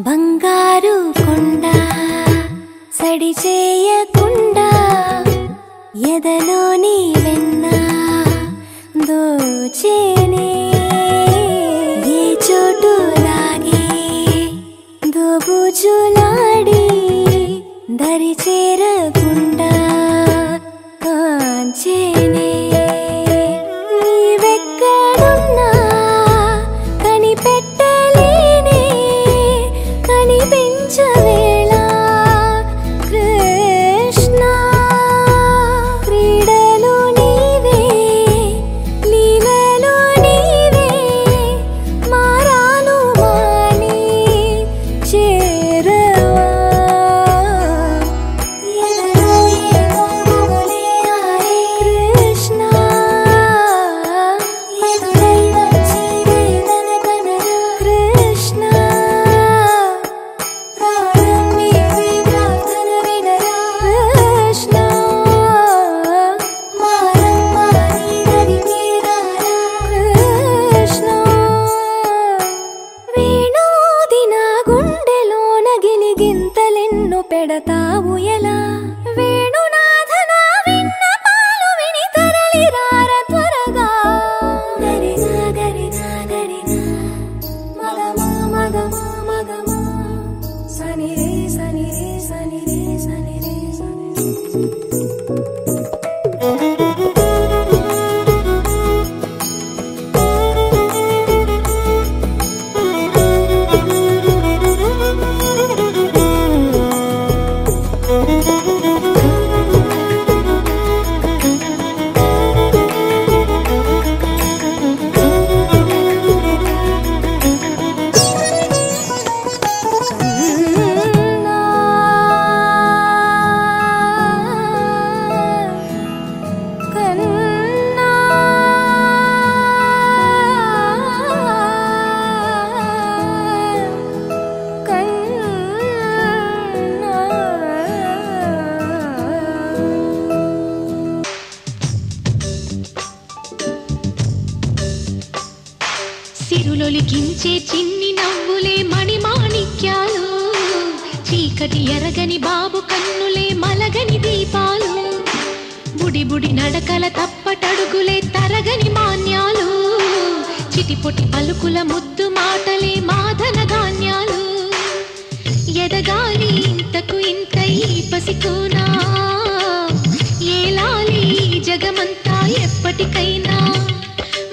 బంగారు కొండ సడి చేయకుండా ఎదలోని వెన్న దోచేనే ఏ చోటు లాగే దోబుజులాడి దరి చేరకుండా కాంచేనే నీవెక్కడున్నా కనిపెట్టలేనే కనిపించవేళ కృష్ణ క్రీడలు నీవే లీలలు నీవే మారాను మాని చేరవా ఎదలో ఏమో గుబులే ఆరే కృష్ణ ఎదురై వచ్చి వేదన కనరా కృష్ణ ప్రాణం నీవే ప్రార్థన వినరా కృష్ణ మారమ్మ నీ దరికి రారా కృష్ణ వేణోది నా గుండెలోన గిలిగింతలెన్ను పెడతావు ఎలా వేణునాథ నా విన్నపాలు విని తరలి రార త్వరగా గరినా గరినా గరినా మగమా మగమా మగమా సని రే సని రే సని రే సని రే సని రే సిరులొలికించే చిన్ని నవ్వులే మణిమాణిక్యాలు చీకటి ఎరగని బాబు కన్నులే మలగని దీపాలు బుడి బుడి నడకల తప్పటడుగులే తరగని మాన్యాలు చిటిపొటి పలుకుల ముద్దు మాటలే మాధన ధాన్యాలు ఎదగాలి ఇంతకు ఇంత ఈ పసికోనా ఏలాలి జగమంతా ఎప్పటికైనా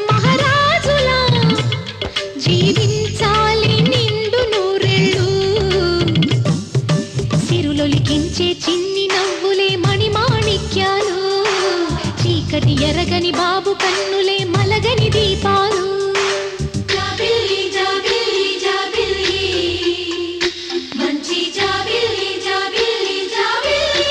మహారాజులా జీవించాలి నిండు నూరెళ్ళు సిరులొలికించే చిన్ని నవ్వులే మణిమాణిక్యాలు చీకటి ఎరగని బాబు కన్నులే మలగని దీపాలు జాబిల్లి జాబిల్లి జాబిల్లి మంచి జాబిల్లి జాబిల్లి జాబిల్లి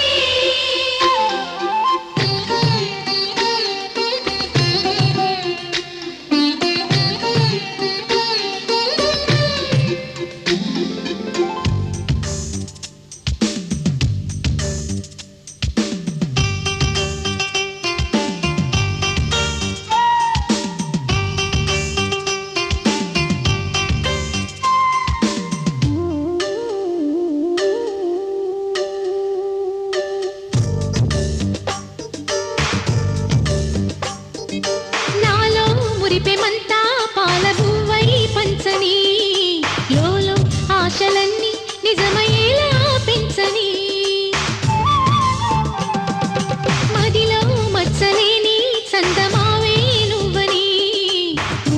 నాలో మురిపెమంతా పాల పువ్వై పంచని లోలో ఆశలన్నీ నిజమయ్యేలా పెంచని మదిలో మచ్చలేని చందమావే నువ్వని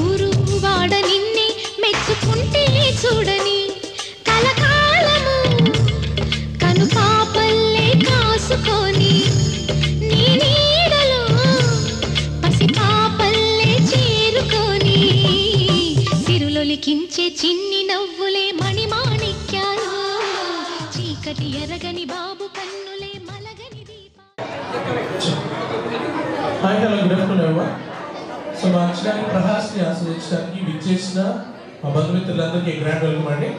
ఊరు వాడ నిన్నే మెచ్చుకుంటే చూడని కలకాలము కను పాపల్లే కాసుకొని నీ నీడలో పసిపాపల్లే చేరుకొని సిరులొలికించే చిన్ని నవ్వులే మణిమాణిక్యాలు చీకటి ఎరగని బాబు కన్నులే మలగని Hi, hello, good afternoon, everyone. So, మా అక్షరాన్ని ప్రహాస్ని ఆస్వాదించడానికి విచ్చేసిన మా బంధుమిత్రులందరికీ గ్రాండ్ వెల్కమ్ అండి.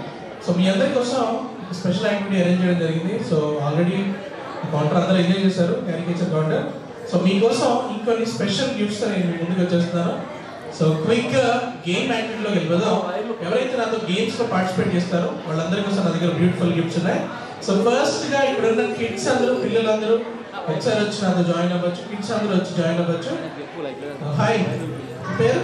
సో మీ అందరి కోసం స్పెషల్ యాక్టివిటీ అరేంజ్ చేయడం జరిగింది. సో ఆల్రెడీ కౌంటర్ అందరూ ఎంజాయ్ చేశారు క్యారికేచర్ కౌంటర్. సో మీకోసం ఇంకొన్ని స్పెషల్ గిఫ్ట్స్ నేను మీ ముందుకు వచ్చేస్తున్నాను. సో క్విక్ గేమ్ యాక్టివిటీలోకి వెళ్ళిపోదాం. ఎవరైతే నాతో గేమ్స్లో పార్టిసిపేట్ చేస్తారో వాళ్ళందరి కోసం నా దగ్గర బ్యూటిఫుల్ గిఫ్ట్స్ ఉన్నాయి. సో ఫస్ట్గా ఇక్కడున్న కిడ్స్ అందరూ, పిల్లలందరూ ఒకసారి వచ్చి నాతో జాయిన్ అవ్వచ్చు. కిడ్స్ అందరూ వచ్చి జాయిన్ అవ్వచ్చు. హాయ్, పేరు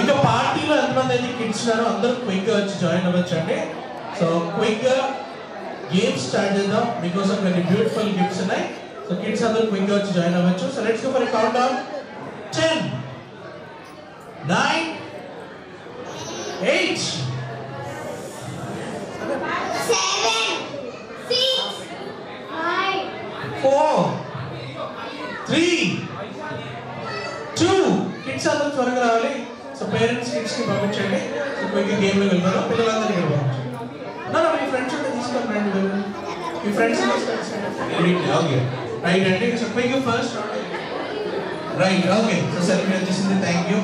ఇంకా పార్టీలో ఎంతమంది అయితే కిడ్స్ ఉన్నారో అందరూ క్విక్గా వచ్చి జాయిన్ అవ్వచ్చు అండి. సో క్విక్గా గేమ్స్ స్టార్ట్ చేద్దాం. మీకోసం కొన్ని బ్యూటిఫుల్ గిఫ్ట్స్ ఉన్నాయి. సో కిడ్స్ అందరూ క్విక్గా వచ్చి జాయిన్ అవ్వచ్చు. So let's go for a count down. 10 9 8 7 6 5 4 3 2 kids అందరూ త్వరగా రావాలి. సో పేరెంట్స్ కిడ్స్ని పంపించండి. సో క్విక్గా గేమ్లో వెళ్ళిపోదాం. పిల్లలందరినీ ఇక్కడ పంపించండి. మీ ఫ్రెండ్స్ ఉంటే తీసుకోండి. మీ ఫ్రెండ్స్ ఓకే రైట్ అండి. సో క్విక్గా first right okay. So selfie వచ్చేసింది. Thank you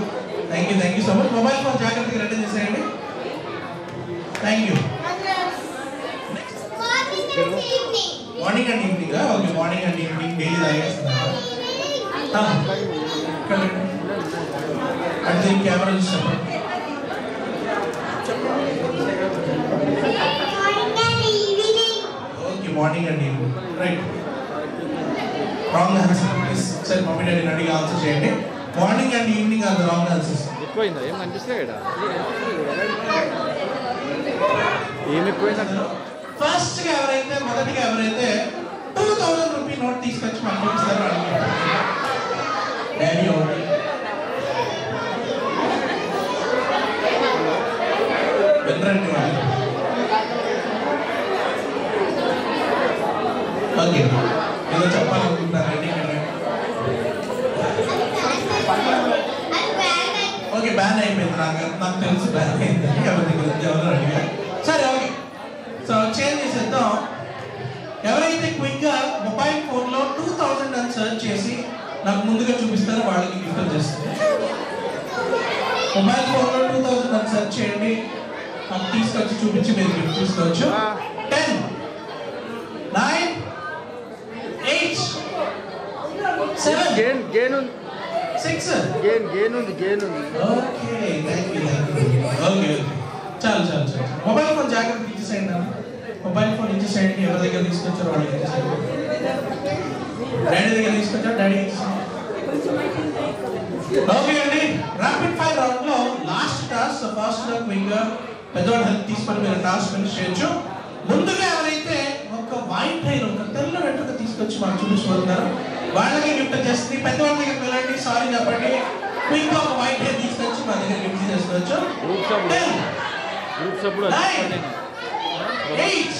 so much. Mobile phone జాగ్రత్తగా రిటర్న్ చేసేయండి. Thank you. Morning and evening. Okay, morning and evening daily తాగేస్తున్నారు. అంటే కెమెరా చూసాను. Okay, morning and evening right. Wrong answer please. ఒకసారి mummy డాడీని అడిగి answer చేయండి. Morning and evening are the wrong answers. ఎక్కువైందా? ఏం కనిపిస్తాయి కదా? ఏం ఎక్కువైందా? ఫస్ట్గా మొదటిగా ఎవరైతే 2000 రూపీ నోట్ తీసుకొచ్చి మనకి ఇస్తారో డాడీ ఓకే. వెళ్ళండి వాళ్ళు. ఓకే, ఏదో చెప్పాలనుకుంటున్నారండి. ఓకే, బ్యాన్ అయిపోయింది. నాకు తెలుసు బ్యాన్ అయింది. ఎవరి గురించి ఎవరు అడిగారు. సరే ఓకే. సో చేంజ్ చేసేద్దాం. ఎవరైతే క్విక్గా మొబైల్ ఫోన్లో 2000 అని సెర్చ్ చేసి నాకు ముందుగా చూపిస్తారో వాళ్ళకి గిఫ్ట్ వచ్చేస్తుంది. మొబైల్ ఫోన్లో 2000 అని సెర్చ్ చేయండి. నాకు తీసుకొచ్చి చూపించి మీరు గిఫ్ట్ తీసుకోవచ్చు. 10 9 8 7 గేన్ 6 గేన్ ఉంది. Okay, thank you. ఓకే చాలు. మొబైల్ ఫోన్ జాగ్రత్తగా ఇచ్చేసేయండి. మొబైల్ ఫోన్ ఇచ్చేసేయండి. ఎవరి దగ్గర తీసుకొచ్చారో వాళ్ళకి ఇచ్చేసేయండి. డాడీ దగ్గర తీసుకొచ్చారు, డాడీ ఇచ్చేసేయండి. ఓకే అండి, ర్యాపిడ్ ఫైర్ రౌండ్లో లాస్ట్ టాస్క్. ఫస్ట్ క్విక్గా పెద్దవాడు హెల్ప్ తీసుకొని మీరు టాస్క్ ఫినిష్ చేయొచ్చు. ముందుగా ఎవరైతే ఒక వైట్ హెయిర్, ఒక తెల్ల వెంట్రుక తీసుకొచ్చి మాకు చూపించబోతున్నారు వాళ్ళకి గిఫ్ట్ చేస్తుంది. పెద్దవాళ్ళ దగ్గరికి వెళ్ళండి, సారీ చెప్పండి. క్విక్గా ఒక వైట్ హెయిర్ తీసుకొచ్చి మా దగ్గర గిఫ్ట్ చేసుకోవచ్చు. 10 9 8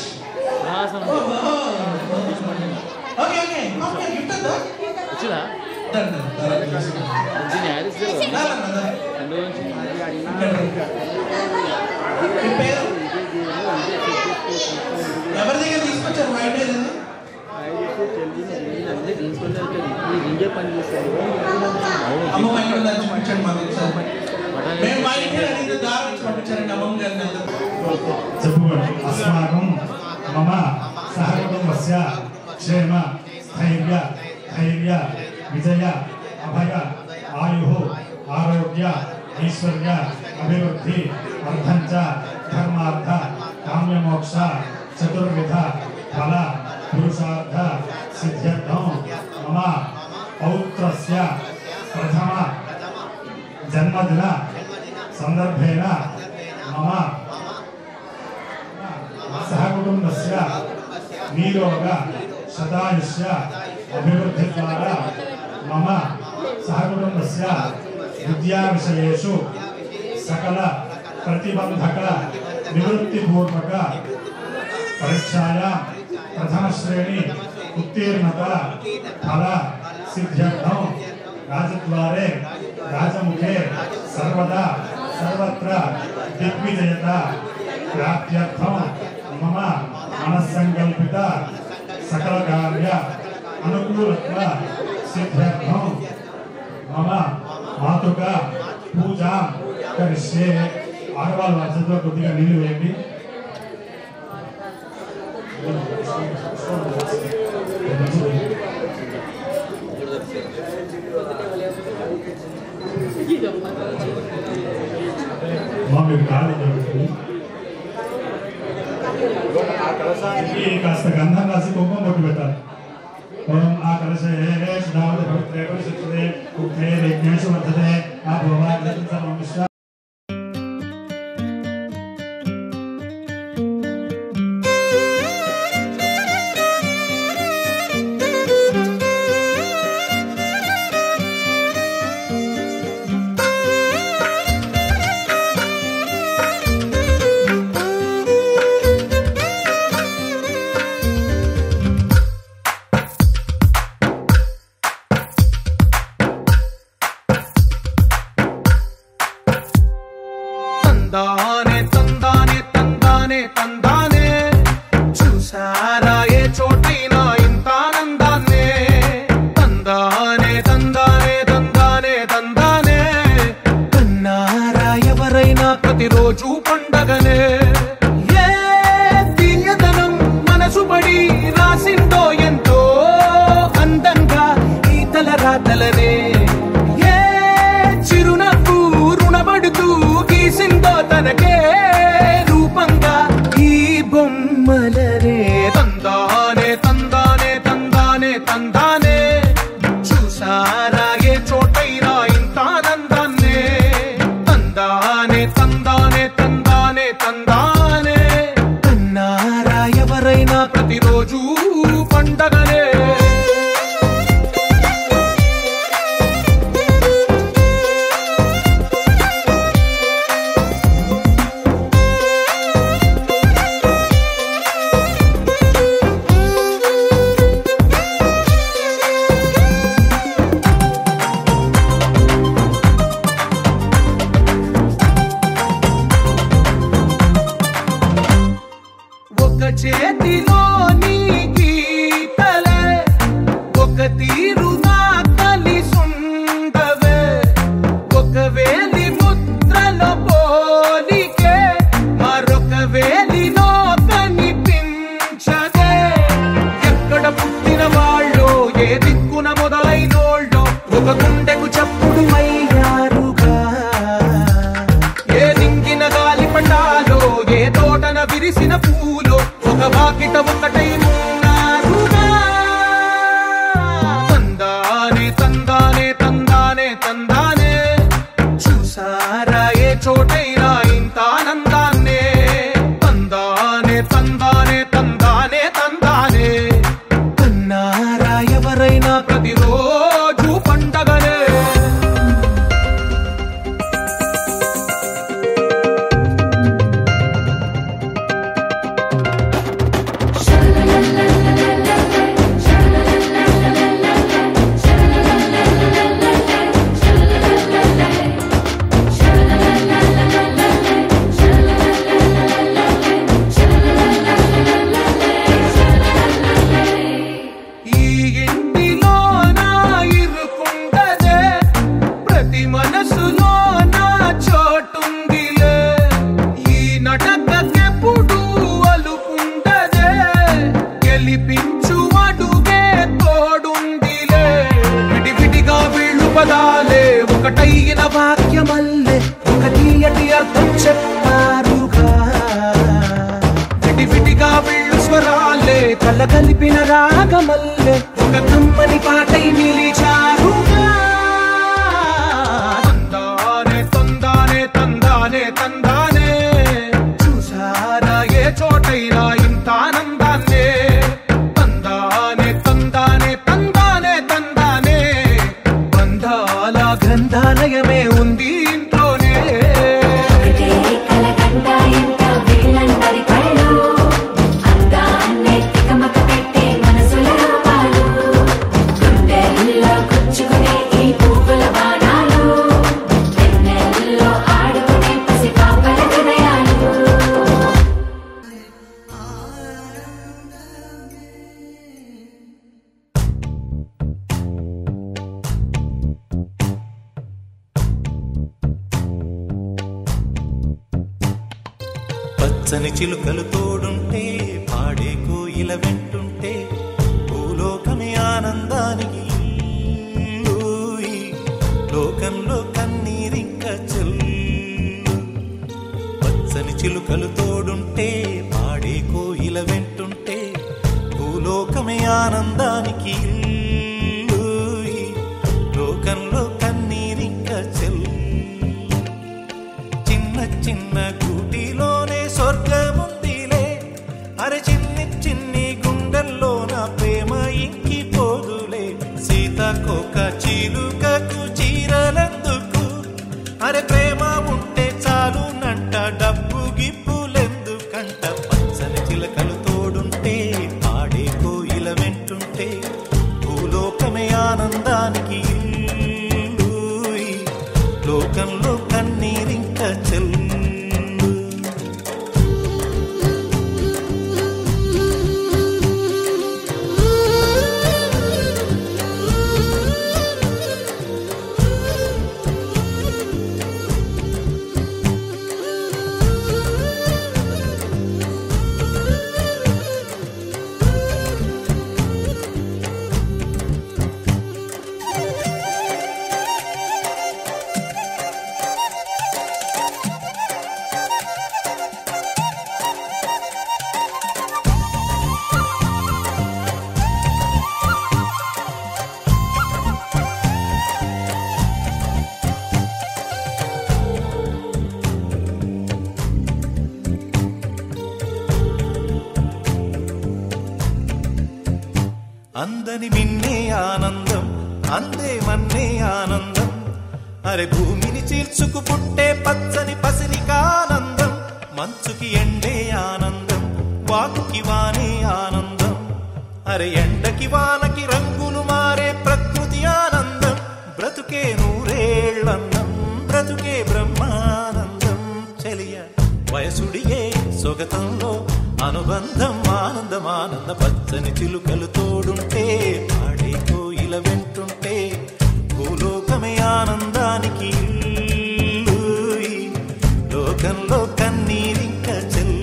ఓకే గిఫ్ట్ ఉందా? ఎవరి దగ్గర తీసుకొచ్చారు వైట్ హెయిర్? అమ్మమ్మ ఇక్కడ చూపించండి మా దగ్గర. మేము వైట్ హెయిర్ అనేది దారి పంపించారండి అమ్మమ్మ గారిని. చెప్పుకోండి. అస్మాకం మమ సహకుటుంబస్య క్షేమ స్థైర్య విజయ అభయ ఆయు ఆరోగ్య ఐశ్వర్య అభివృద్ధి అర్థంచ ధర్మార్థ కామ్యమోక్ష చతుర్విధ ఫల పురుషార్థ సిద్ధ్యర్థం మమ పౌత్రస్య ప్రథమ జన్మదిన సందర్భేన మమ సహకుటుంబస్య నీరోగ శతాయుష్య అభివృద్ధి ద్వారా మమ సహకుటుంబస్య విద్యా విషయేషు సకల ప్రతిబంధక నివృత్తిపూర్వక పరీక్షాయాం ప్రథమ శ్రేణి ఉత్తీర్ణత ఫల సిద్ధ్యర్థం రాజద్వారే రాజముఖే సర్వదా సర్వత్ర దిగ్విజయత ప్రాప్త్యర్థం మమ మనస్సంకల్పిత సకల కార్య అనుకూలత్వ సిద్ధ్యర్థం మమ మాతృక పూజాం కరిష్యే. ఆడవాళ్ళ వచనంలో కొద్దిగా నీళ్లు వేయండి. మీరు కాదు కాస్త గంధం రాసి కుంకుమ బొట్టు పెట్టాలి. ఓం ఆ కలశే శ్రావణ పవిత్రే పరిశుద్ధే ఉక్తే యజ్ఞేషు వర్ధతే ఆ భోవాగ్యం సర్వం విశ్వ తందానే తందానే తందానే తందానే చూసారా ఏ చోటైనా ఇంత ఆనందాన్నే తందానే తందానే తందానే తందానే కన్నారా ఎవరైనా ప్రతిరోజు పండగనే ఏ తీయదనం మనసు పడి రాసిందో ఎంతో అందంగా ఈ తల రాతలనే ఏ చిరునవ్వు రుణపడుతూ గీసిందో తనకే రూపంగా ఈ బొమ్మలనే తందానే తందానే తందానే తందానే చూసారా ఏ చోటైనా ఇంత ఆనందాన్నే తందానే తందానే తందానే తందానే కన్నారా ఎవరైనా ప్రతిరోజు పండగనే చేతిలోని గీతలే ఒక తీరుగా కలిసుండవే ఒక వేలి ముద్రలో పోలికే మరొక వేలిలో కనిపించదే ఎక్కడ పుట్టిన వాళ్ళో ఏ దిక్కున మొదలైనోళ్ళో ఒక గుండెకు చప్పుడు అయ్యారుగా ఏ దింగిన గాలి పటాలో ఏ తోటన విరిసిన పూలో ఒక వాకిట ఒకటై ఉన్నారుగా తందానే తందానే తందానే తందానే చూసారా ఏ చోటైనా ఇంత ఆనందాన్నే తందానే తందానే తందానే తందానే కన్నారా ఎవరైనా ప్రతిరోజు పండగనే ఒకటైన వాక్యమల్లే ఒక తీయటి అర్థం చెప్పారుగా విడివిడిగా వీళ్ళు స్వరాలే కళ్ళ కలిపిన రాగమల్లే ఒక కమ్మని పాటై నిలిచారుగా తందానే తందానే తందానే తందానే చూసారా ఏ చోటైనా ఇంత ఆనందాన్నే తందానే తందానే తందానే తందానే బంధాల గ్రంథాలయమే ఉంది ఇంట్లోనే పచ్చని చిలుకలు తోడుంటే పాడే కోయిల వెంటుంటే భూలోకమే ఆనందానికి లోకంలో కన్నీరింక చిలుకలు తోడుంటే పాడే కోయిల వెంటుంటే భూలోకమే ఆనందానికి ఇల్లు. ఈ లోకంలో కన్నీరింక చెల్లు. చిన్న చిన్న గూటిలోనే స్వర్గముందిలే. అరే చిన్ని చిన్ని గుండెల్లో నా ప్రేమ ఇంకిపోదులే. సీతాకోక చిలుకకు చీరలెందుకు? అరే ప్రేమ ఉంటే చాలునంట, డబ్బు గిప్పులెందుకంట. పచ్చని చిలకలు తోడుంటే పాడే కోయిల వెంటుంటే భూలోకమే ఆనందానికి ఇల్లు. ఈ లోకంలో కన్నీరింక చెల్లు. అందని మిన్నే ఆనందం, అందే మన్నే ఆనందం. అరే భూమిని చీల్చుకు పుట్టే పచ్చని పసిరికానందం. మంచుకి ఎండే ఆనందం, వాకుకి వానే ఆనందం. అరే ఎండకి వానకి రంగులు మారే ప్రకృతి ఆనందం. బ్రతుకే నూరేళ్లన్నం, బ్రతుకే బ్రహ్మానందం. చెలియ వయసుడియే సొగతంలో అనుబంధం ఆనందం ఆనంద. పచ్చని చిలుకలు తోడుంటే పాడే కోయిల వెంటుంటే భూలోకమే ఆనందానికి ఇల్లు. ఈ లోకంలో కన్నీరింక చెల్లు.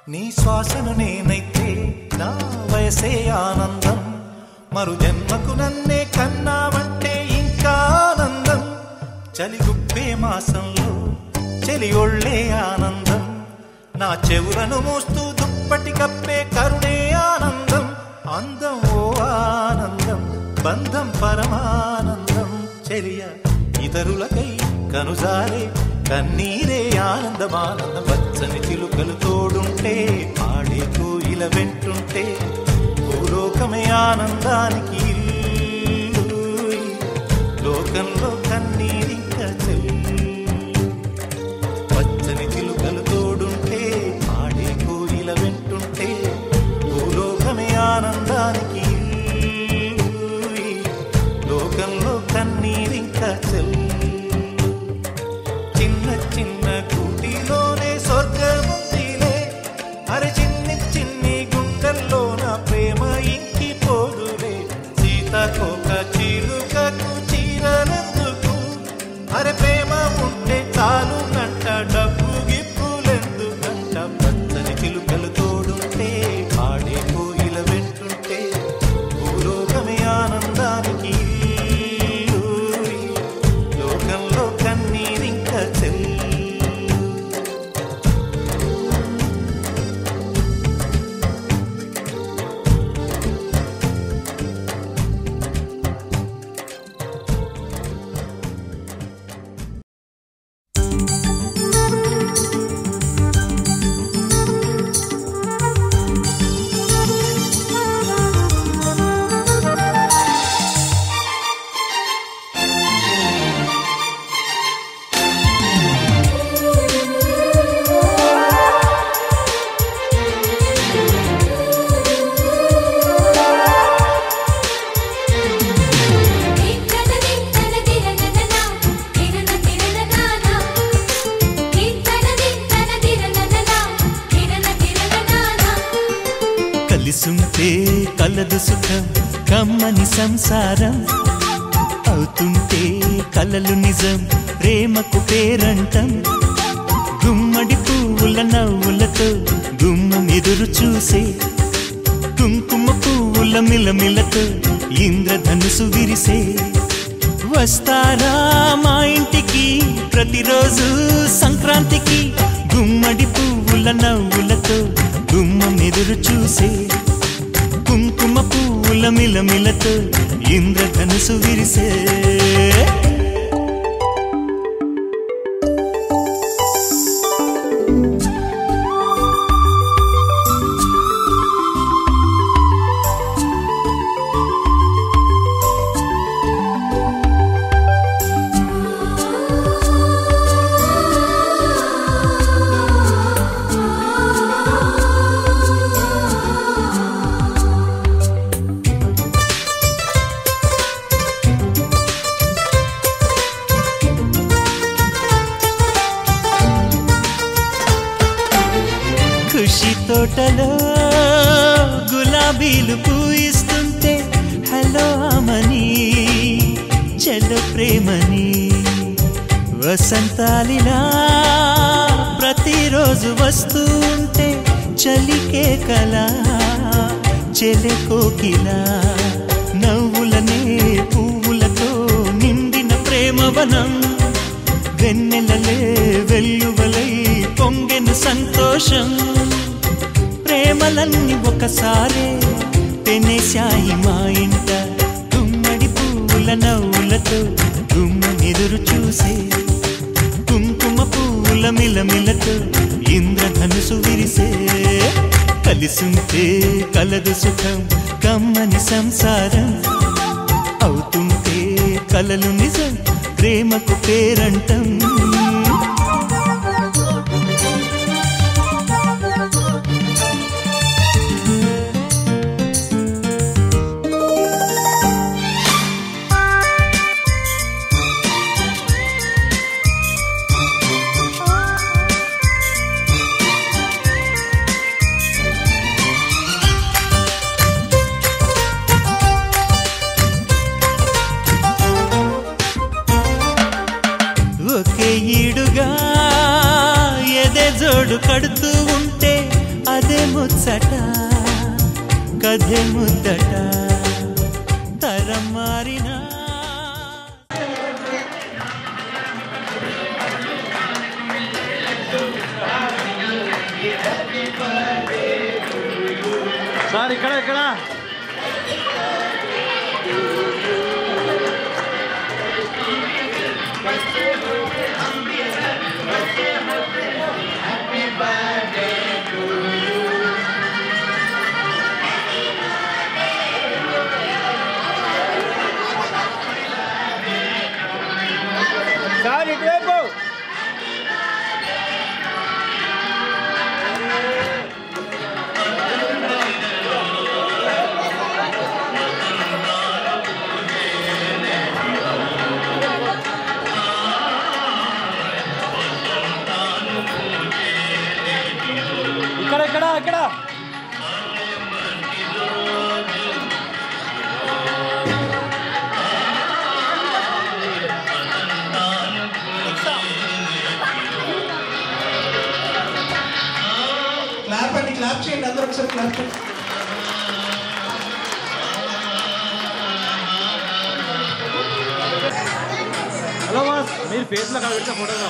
నీ శ్వాసను నేనైతే నా వయసే ఆనందం. మరు జన్మకు నన్నే కన్నావంటే ఇంకా ఆనందం. చలిగుప్పే మాసంలో చెలి ఒళ్ళే ఆనందం. నా చెవులను మోస్తూ దుప్పటి కప్పే కరుణే ఆనందం. అందం ఓ ఆనందం, బంధం పరమానందం. చెలియ ఇతరులకై కనుజారే కన్నీరే ఆనందమానందం. పచ్చని చిలుకలు తోడుంటే పాడే కోయిల వెంటుంటే భూలోకమే ఆనందానికి ఇల్లు. లోకంలో కన్నీరింక చెల్లు. పచ్చని చిలుకలు తోడుంటే పాడే కోయిల వెంటుంటే భూలోకమే ఆనందానికి ఇల్లు. లోకంలో కన్నీరింక చెల్లు. చిన్న చిన్న కూటిలోనే స్వర్గముందిలే. అరే చిన్ని చిన్ని గుండెల్లో నా ప్రేమ ఇంకిపోదులే. సీతాకోక చిలుకకు చీరలెందుకు? అరే ప్రేమ కలిసుంటే కలదు సుఖం కమ్మని సంసారం అవుతుంటే కలలు నిజం ప్రేమకు పేరంటం గుమ్మడి పువ్వుల నవ్వులతో గుమ్మం ఎదురు చూసే కుంకుమ పువ్వుల మిలమిలతో ఇంద్రధనుసు విరిసే వస్తారా మా ఇంటికి ప్రతిరోజు సంక్రాంతికి గుమ్మడి పువ్వుల నవ్వులతో గుమ్మం ఎదురు చూసే కుంకుమ పువ్వుల మిలమిలతో ఇంద్రధనుసు విరిసే ఖుషి తోటలో గులాబీలు పూయిస్తుంటే హలో అమని చెల్లో ప్రేమని వసంతాలిలా ప్రతిరోజు వస్తూ ఉంటే చలికే కలా చెలె కోకిలా నవ్వులనే పువ్వులతో నిండిన ప్రేమవనం వెన్నెలలే వెల్లువలై పొంగెను సంతోషం ప్రేమలన్నీ ఒకసారే పెనేశాయి మా ఇంట గుమ్మడి పువ్వుల నవ్వులతో గుమ్మెదురు చూసే కుంకుమ పువ్వుల మిలమిలతో ఇంద్రధనుసు విరిసే కలిసుంటే కలదు సుఖం కమ్మని సంసారం అవుతుంటే కలలు నిజం ప్రేమకు పేరంటం ఒకే ఈడుగా ఎదే జోడు కడుతూ ఉంటే అదే ముచ్చట కథే ముద్దట తరం మారినా సార్ ఇక్కడ ఇక్కడ సార్ ఇటువైపు ఇక్కడ ఇక్కడ ఇక్కడ క్లాప్ అండి క్లాప్ చేయండి అందరూ ఒకసారి క్లాప్ చేయండి హలో బాస్ మీరు ఫేస్లో కాబట్టి ఫోటోలో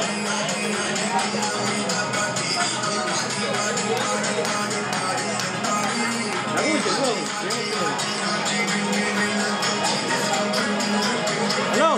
హలో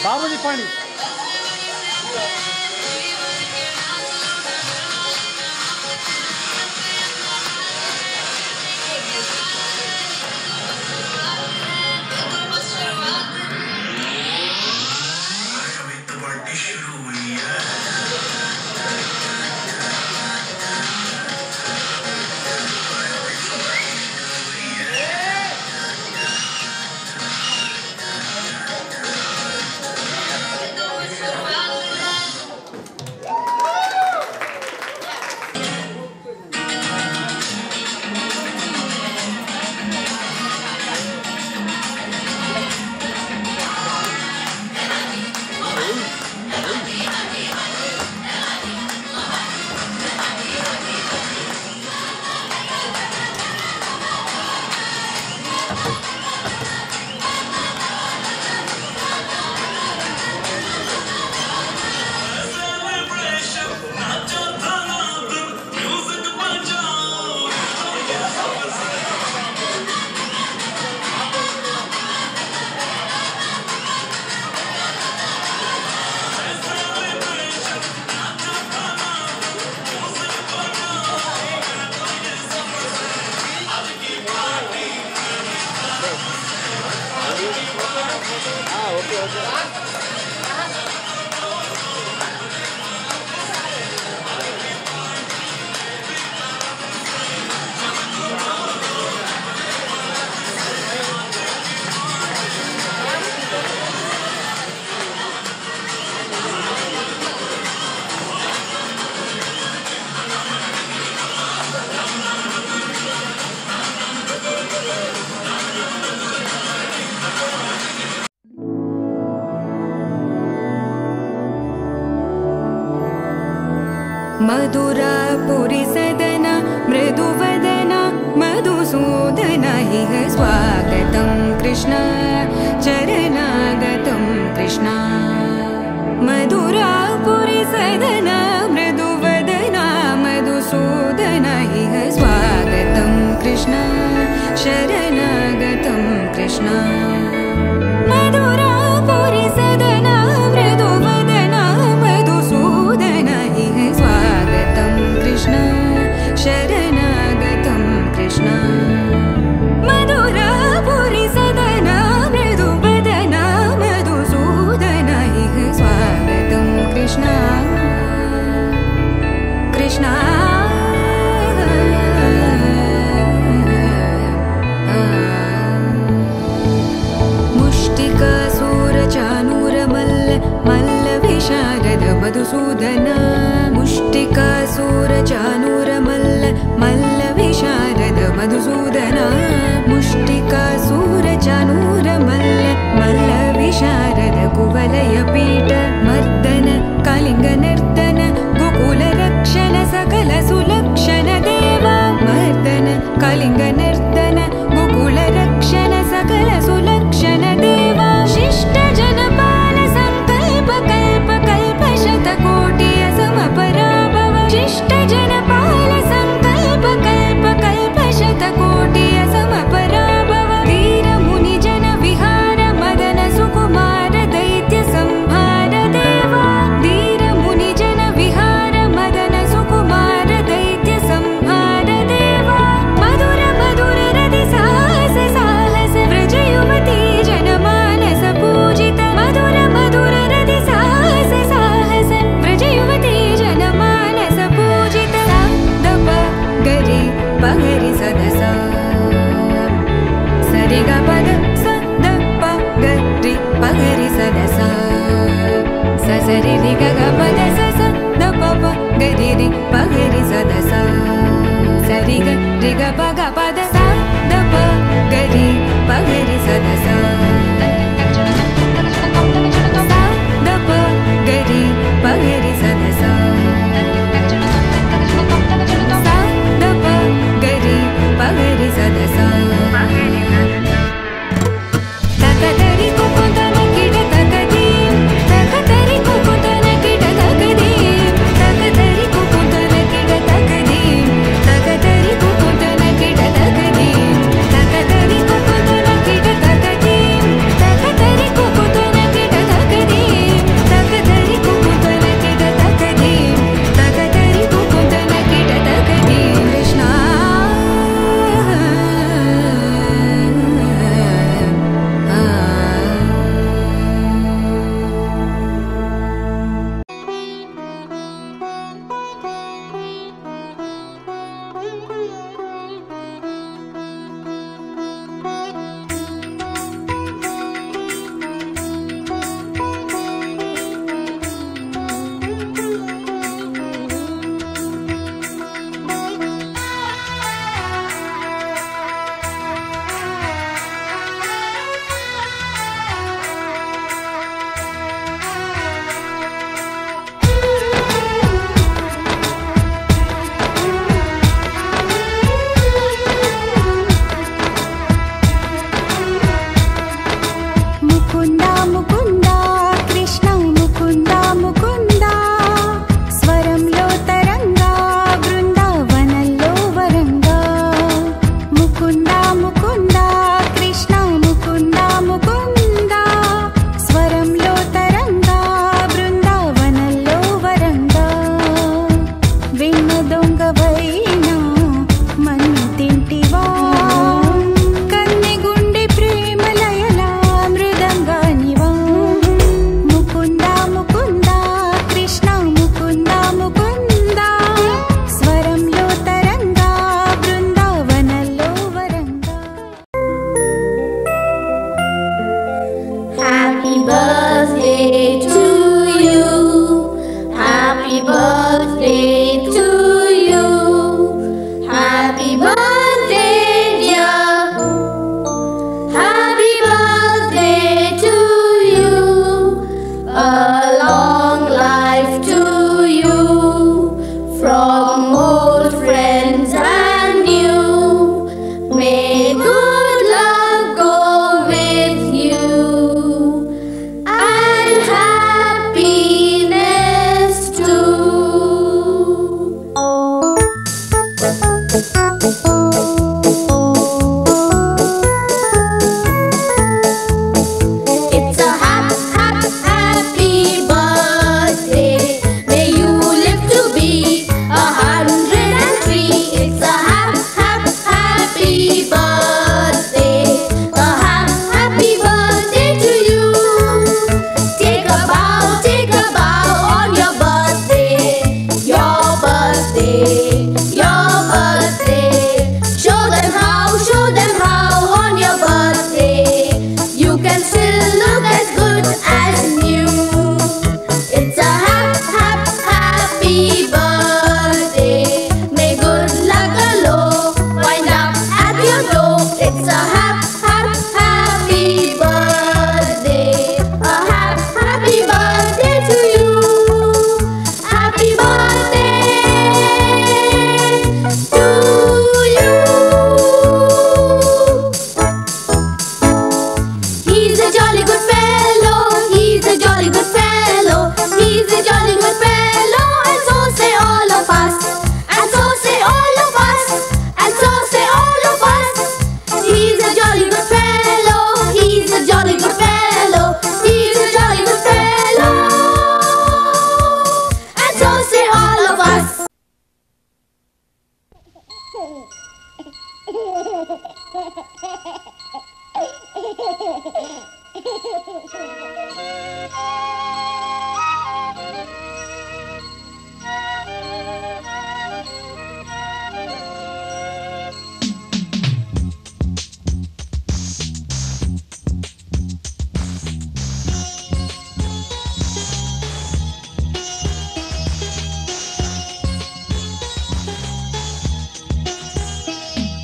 बाबूजी पानी मधुरापुरी सदन मृदुवदन मधुसूदन इह स्वागतं कृष्ण चरणागतं कृष्ण मधुरापुरी सदन मृदुवदन मधुसूदन इह स्वागतं कृष्ण शरणागतं कृष्ण मधुरापुरी सदन मृदुवदन मधुसूदन इह स्वागतं कृष्ण शरणागतं कृष्ण मधुरापुरी सदन मृदुवदन मधुसूदन इह स्वागतं कृष्ण कृष्ण मधुसूदन मुष्टिकासूरचानूरमल्ल मल्लविशारद मधुसूदन मुष्टिकासूरचानूरमल्ल मल्लविशारद कुवलयपीठ मर्दन कलिङ्गनर्तन गोकुलरक्षण सकल सुलक्षण देवा मर्दन कलिङ्गनर्तन गोकुलरक्षण सकल सुलक्षण देवा शिष्ट जनपाल संकल्प कल्प कल्प शतकोटि असमपराभव शिष्ट जनपाल संकल्प कल्प कल्प शतकोटि असमपराभव वीर मुनि जन विहार मदन सुकुमार दैत्य संहार देवा वीर मुनि जन विहार मदन सुकुमार दैत्य संहार देवा मधुर मधुर रति साहस साहस व्रज युवती जनमानस पूजित मधुर मधुर रति साहस साहस व्रज युवती जनमानस पूजित दप गरि पगरि सदस सरि ग पद स द प गरि पगरि सदस स सरि रि ग पद स स द प प गरि रि पगरि सदस सरि ग रि ग प ग पद स द प गरि पगरि सदस द प गरि पगरि सदस द प गरि पगरि सदस तकदरि कुकुतन किड तकदी तकदरि कुकुतन किड तकदी तकदरि कुकुतन किड तकदी तकदरि कुकुतन किड तकदी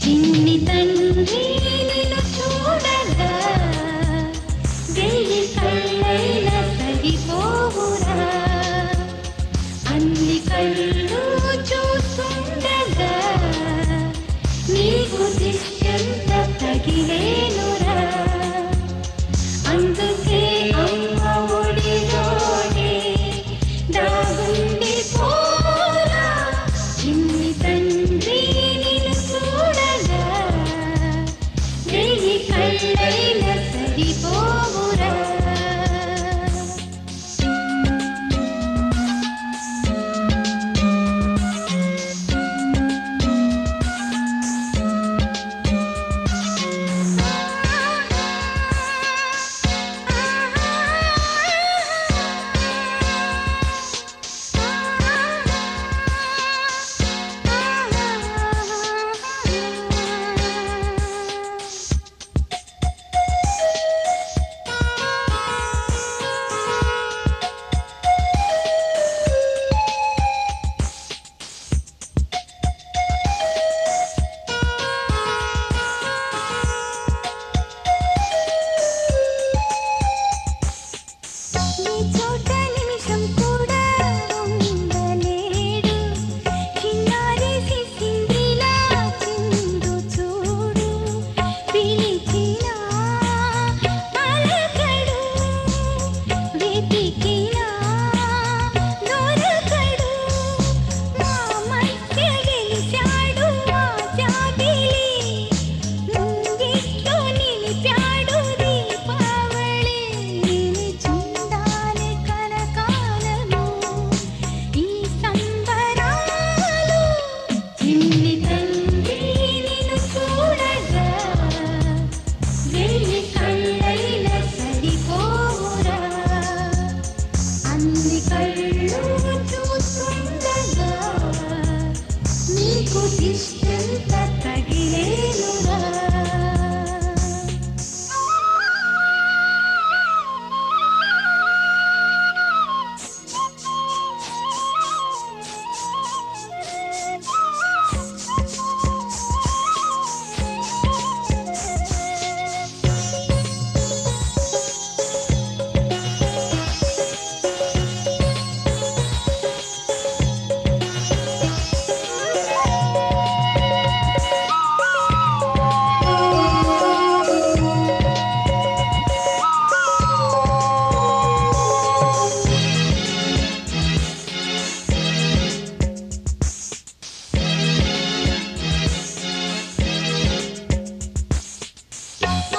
చిన్ని తండ్రి నిన్ను చూడగా వెయ్యి కళ్ళైన సరిపోవురా అన్ని కళ్ళు చూస్తుండగా నీకు దిష్టంత తగిలేనురా అందుకే అమ్మ ఒడిలోనే దాగుండి పోరా చిన్ని తండ్రి నిన్ను చూడగా వెయ్యి కళ్ళైన సరిపోవురా నీ చోట నిమిషం కూడా ఉండలేడు చిన్నారేసి సింగిలా చిందు చూడు పిలిచినా పలకడు వెతికినా దొరకడు మా మధ్య గెలిచాడు మా జాబిలి ముంగిట్లో నిలిపాడు దీపావళి నిలిచుండాలి కలకాలము ఈ సంబరాలు చిన్ని తండ్రి నిన్ను చూడగా వెయ్యి కళ్ళైన సరిపోవురా అన్ని కళ్ళు చూస్తుండగా నీకు దిష్టంత తగిలేనురా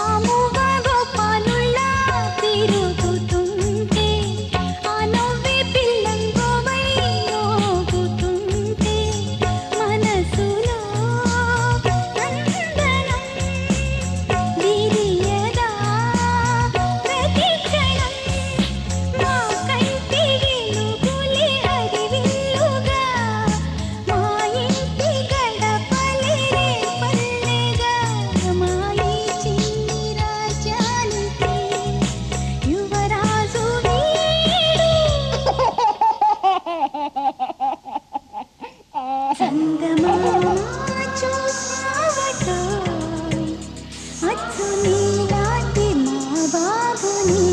ఆముగా గోపాలుల్లా తిరుగుతుంటే ఆ నవ్వే పిల్లంగోవై మోగుతుంటే మనసులో నందనం విరియదా ప్రతి క్షణం మా కంటి వెలుగులే హరివిల్లుగా మా ఇంటి గడపలే పల్లెగా మా ఈ చిన్ని రాజ్యానికి యువరాజు వీడు సంగమామ చూసావటోయ్ అచ్చు నీలాంటి మా బాబుని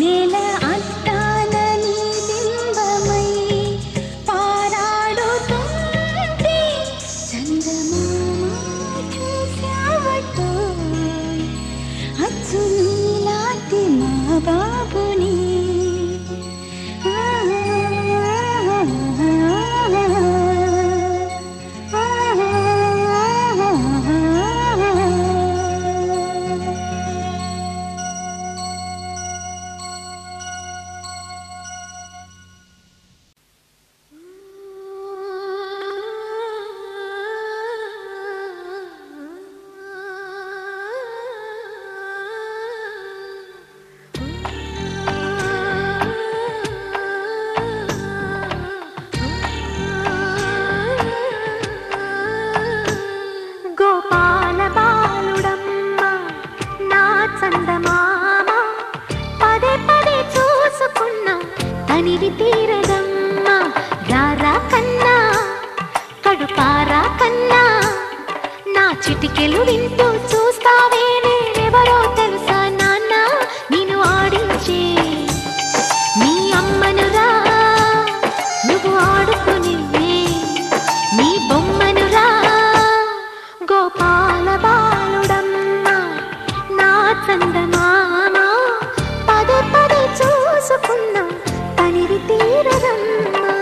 నేల అట్టాన నీ బింబమై పారాడుతుంటే చందమామ చూసావటోయ్ అచ్చు నీలాంటి మా బాబుని చిటికెలు వింటూ చూస్తావే నేనెవరో తెలుసా నాన్న నిన్ను ఆడించే నీ అమ్మనురా నువ్వు ఆడుకుని నీ బొమ్మనురా గోపాల బాలుడమ్మ నా చందమామ పదే పదే చూసుకున్నా తనివి తీరదమ్మా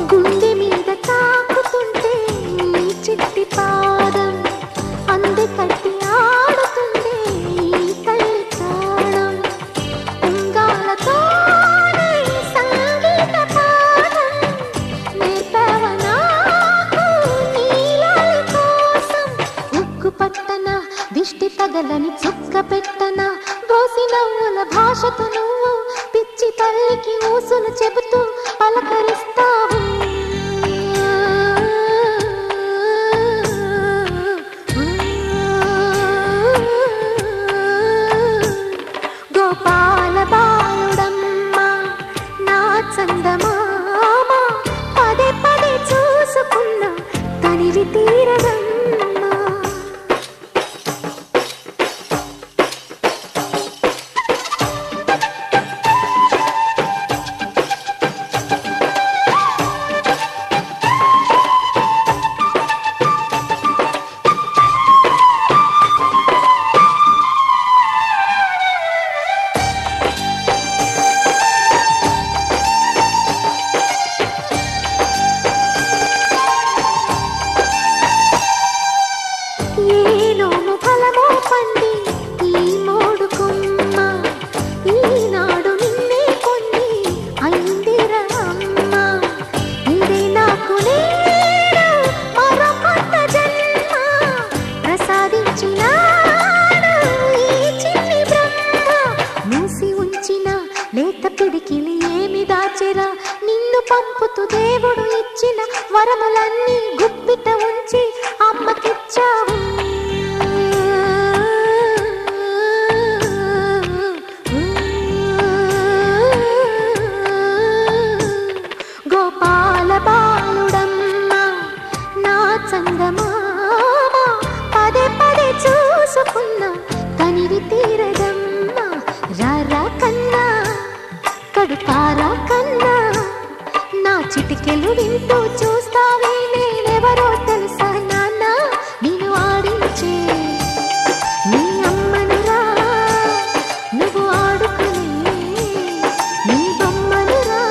గుండె మీద తాకుతుంటే నీ చిట్టి పాదం అంది కట్టి ఆడుతుండే ఈ తల్లి ప్రాణం ఉంగాలతోనే సంగీత పాఠం నేర్పవ నాకు నీలాలి కోసం ఉక్కు పట్టన దిష్టి తగలని చుక్క పెట్టన దోసి నవ్వుల భాషతో నువ్వు పిచ్చి తల్లికి ఊసులు చెబుతూ పలకరిస్తావు గోపాల బాలుడమ్మ నా చందమామ పదే పదే చూసుకున్నా తనివి తీరదమ్మా ఏలోను ఫలమో పండి ఈ మోడు కొమ్మ ఈనాడు నిన్నే కొన్ని అయిందిరా అమ్మ ఇదే నాకు నేడు మరో కొత్త జన్మ ప్రసాదించినాడు ఈ చిన్ని బ్రహ్మ మూసి ఉంచిన లేత పిడికిలి ఏమి దాచెరా నిన్ను పంపుతూ దేవుడు ఇచ్చిన వరములన్నీ గుప్పిట ఉంచి అమ్మకిచ్చావు గోపాల బాలుడమ్మ నా చందమామ పదే పదే చూసుకున్నా తనివి తీరదమ్మా రారా కన్నా కడుపారా కన్నా నా చిటికెలు వింటూ చూస్తావే నేనెవరో తెలుసా నాన్న నిన్ను ఆడించే నీ అమ్మనురా నువ్వు ఆడుకునే నీ బొమ్మనురా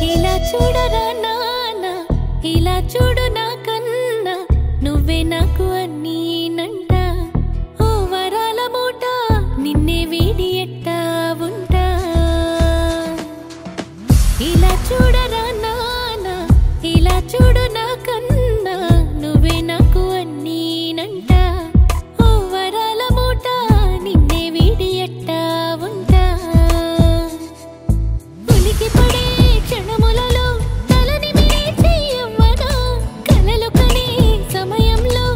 ఇలా చూడరా నాన్న ఇలా చూడు నా కన్నా నువ్వే నాకు అన్నీనంట ఓ వరాల మూట నిన్నే వీడి ఎట్టా ఉంటా ఇలా చూడరా నాన్న ఇలా చూడు నా కన్నా నువ్వే నాకు అన్నీనంట ఓ వరాల మూట నిన్నే వీడి ఎట్టా ఉంటా ఉలికి పడే క్షణములలో తలని మీచి యవ్వన కలలు కనే సమయంలో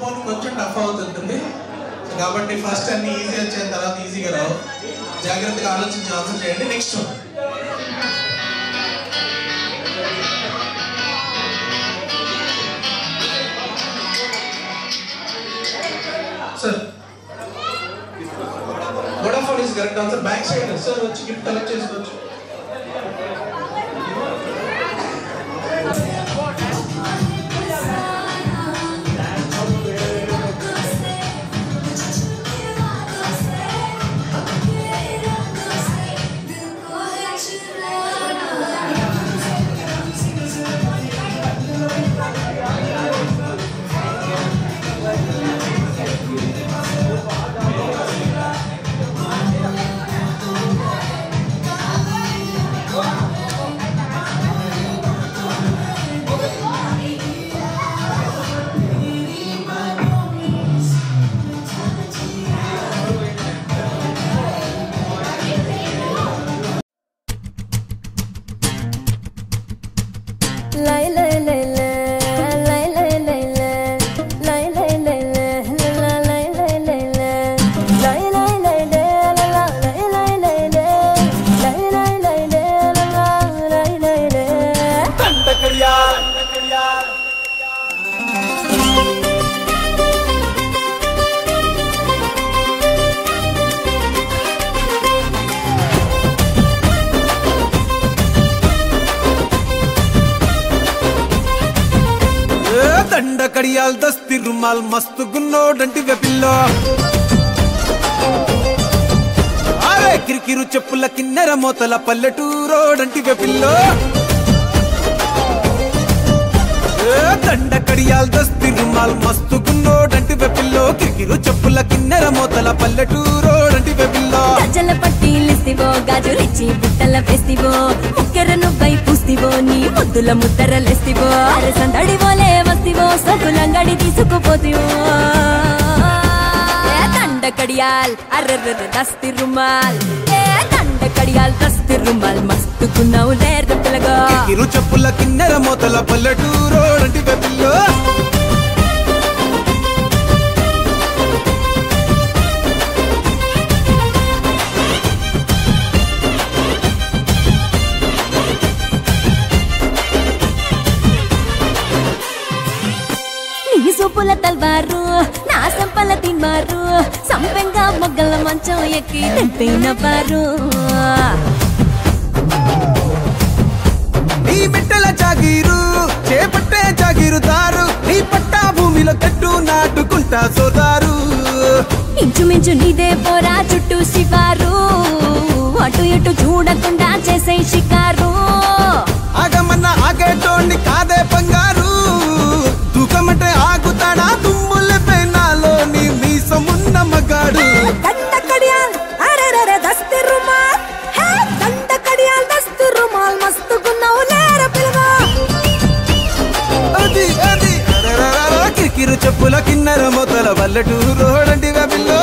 పోను కొంచెం టఫ్ అవుతుంటుంది. కాబట్టి ఫస్ట్ అన్ని ఈజీ వచ్చిన తర్వాత ఈజీగా రావు. జాగ్రత్తగా ఆలోచించి ఆన్సర్ చేయండి. Next sir Vodafone is correct answer. Back side sir వచ్చి గిఫ్ట్ కలెక్ట్ చేసుకోవచ్చు. దండ కడియాల్ దస్తి రుమాల్ మస్తు గున్నోడంటి వెపిల్లో అరే కిరికిరు చెప్పుల కిన్నెర మోతల పల్లెటూరోడంటి వెపిల్లో దండ కడియాల్ దస్తి రుమాల్ మస్తు గున్నోడంటి వెపిల్లో కిరికిరు చెప్పుల కిన్నెర మోతల పల్లెటూరోడంటి వెపిల్లో గజల పట్టీలిస్తివో గాజులిచ్చి బుట్టల వేస్తివో ముక్కెరను పై పూస్తివో నీ ముద్దుల ముద్దరలేస్తివో అరే సందడివోలే వస్తివో సొగులంగడి తీసుకుపోతివో దండ కడియాల్ అర్రర్ర దస్తి రుమాల్ దండ కడియాల్ దస్తి రుమాల్ మస్తుకున్నావు లేర పిల్లగా కిరికిరు చెప్పుల కిన్నెర మోతల పల్లెటూరోడంటి వెపిల్లో సూపుల తల్వారు నా సంపల తిన్మారు సంపెంగా మొగ్గల మంచం ఎక్కి తెంపైన వారు నీ బిడ్డల జాగీరు చేపట్టే జాగీరుదారు నీ పట్టా భూమిలో కట్టు నాటుకుంటా సోదారు ఇంచుమించు నీదే పోరా చుట్టూ శివారు అటు ఇటు చూడకుండా చేసే షికారు ఆగమన్న ఆగేటోండి కాదే బంగారు దూకమంటే ఆగుతాడా తుమ్ముల పెనాలో నీ మీసమున్న మగాడు దండ కడియాల్ అరెరెరె దస్తి రుమాల్ హే దండ కడియాల్ దస్తి రుమాల్ మస్తుకున్నావు లేర పిల్లగా అది అది కిరికిరు చెప్పుల కిన్నెర మొదల పల్లెటూరోడంటి వెపిల్లో